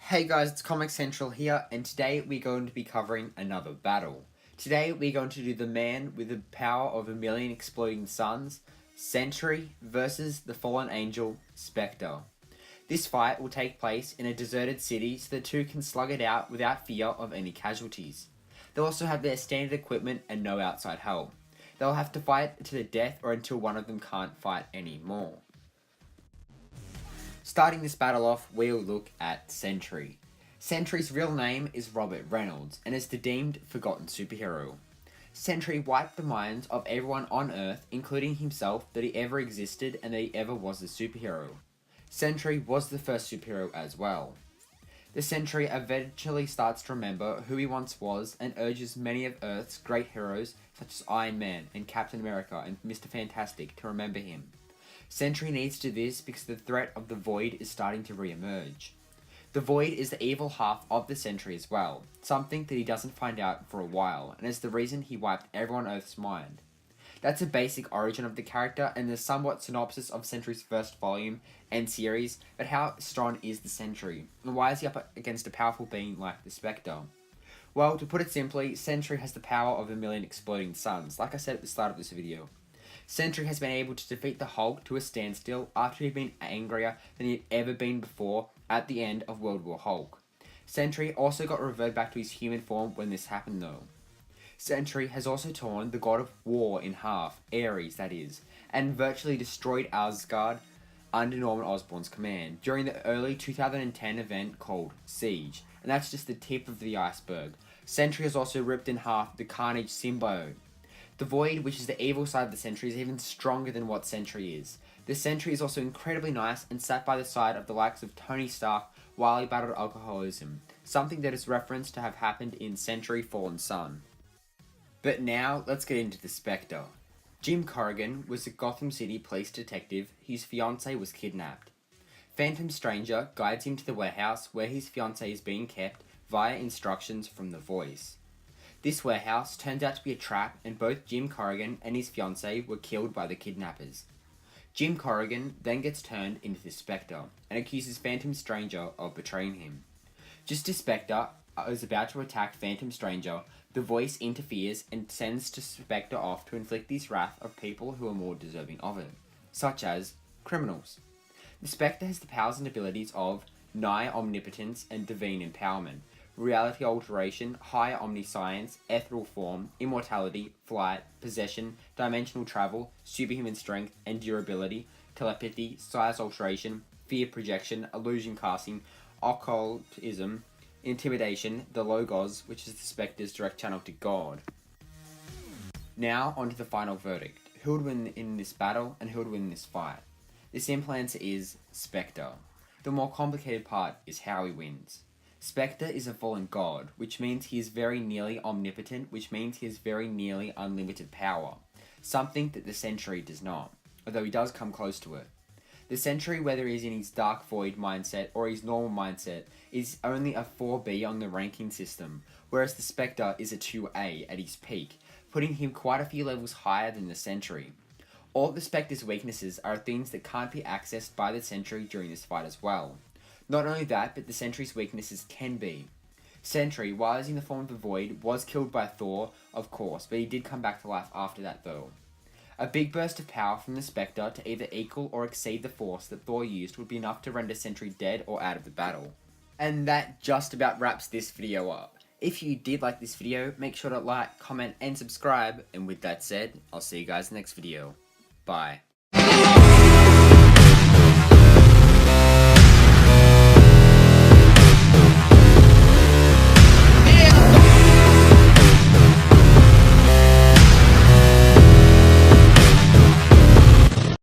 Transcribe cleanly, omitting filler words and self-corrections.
Hey guys, it's Comic Central here, and today we're going to be covering another battle. Today we're going to do the man with the power of 1,000,000 exploding suns, Sentry, versus the fallen angel, Spectre. This fight will take place in a deserted city so the two can slug it out without fear of any casualties. They'll also have their standard equipment and no outside help. They'll have to fight to the death or until one of them can't fight anymore. Starting this battle off, we'll look at Sentry. Sentry's real name is Robert Reynolds and is the deemed forgotten superhero. Sentry wiped the minds of everyone on Earth, including himself, that he ever existed and that he ever was a superhero. Sentry was the first superhero as well. The Sentry eventually starts to remember who he once was and urges many of Earth's great heroes such as Iron Man and Captain America and Mr. Fantastic to remember him. Sentry needs to do this because the threat of the Void is starting to re-emerge. The Void is the evil half of the Sentry as well, something that he doesn't find out for a while, and is the reason he wiped everyone on Earth's mind. That's a basic origin of the character and the somewhat synopsis of Sentry's first volume and series, but how strong is the Sentry, and why is he up against a powerful being like the Spectre? Well, to put it simply, Sentry has the power of 1,000,000 exploding suns, like I said at the start of this video. Sentry has been able to defeat the Hulk to a standstill after he'd been angrier than he'd ever been before at the end of World War Hulk. Sentry also got reverted back to his human form when this happened though. Sentry has also torn the god of war in half, Ares that is, and virtually destroyed Asgard under Norman Osborn's command during the early 2010 event called Siege, and that's just the tip of the iceberg. Sentry has also ripped in half the Carnage symbiote. The Void, which is the evil side of the Sentry, is even stronger than what Sentry is. The Sentry is also incredibly nice and sat by the side of the likes of Tony Stark while he battled alcoholism, something that is referenced to have happened in Sentry Fallen Sun. But now, let's get into the Spectre. Jim Corrigan was a Gotham City police detective whose fiancée was kidnapped. Phantom Stranger guides him to the warehouse where his fiancée is being kept via instructions from the Voice. This warehouse turns out to be a trap, and both Jim Corrigan and his fiancée were killed by the kidnappers. Jim Corrigan then gets turned into the Spectre and accuses Phantom Stranger of betraying him. Just as Spectre is about to attack Phantom Stranger, the Voice interferes and sends Spectre off to inflict this wrath of people who are more deserving of it, such as criminals. The Spectre has the powers and abilities of nigh omnipotence and divine empowerment, reality alteration, higher omniscience, ethereal form, immortality, flight, possession, dimensional travel, superhuman strength and durability, telepathy, size alteration, fear projection, illusion casting, occultism, intimidation, the Logos, which is the Spectre's direct channel to God. Now onto the final verdict. Who would win in this battle and who would win this fight? The simple answer is Spectre. The more complicated part is how he wins. Spectre is a fallen god, which means he is very nearly omnipotent, which means he has very nearly unlimited power, something that the Sentry does not, although he does come close to it. The Sentry, whether he is in his Dark Void mindset or his normal mindset, is only a 4B on the ranking system, whereas the Spectre is a 2A at his peak, putting him quite a few levels higher than the Sentry. All of the Spectre's weaknesses are things that can't be accessed by the Sentry during this fight as well. Not only that, but the Sentry's weaknesses can be. Sentry, while he is in the form of the Void, was killed by Thor, of course, but he did come back to life after that though. A big burst of power from the Spectre to either equal or exceed the force that Thor used would be enough to render Sentry dead or out of the battle. And that just about wraps this video up. If you did like this video, make sure to like, comment, and subscribe. And with that said, I'll see you guys in the next video. Bye.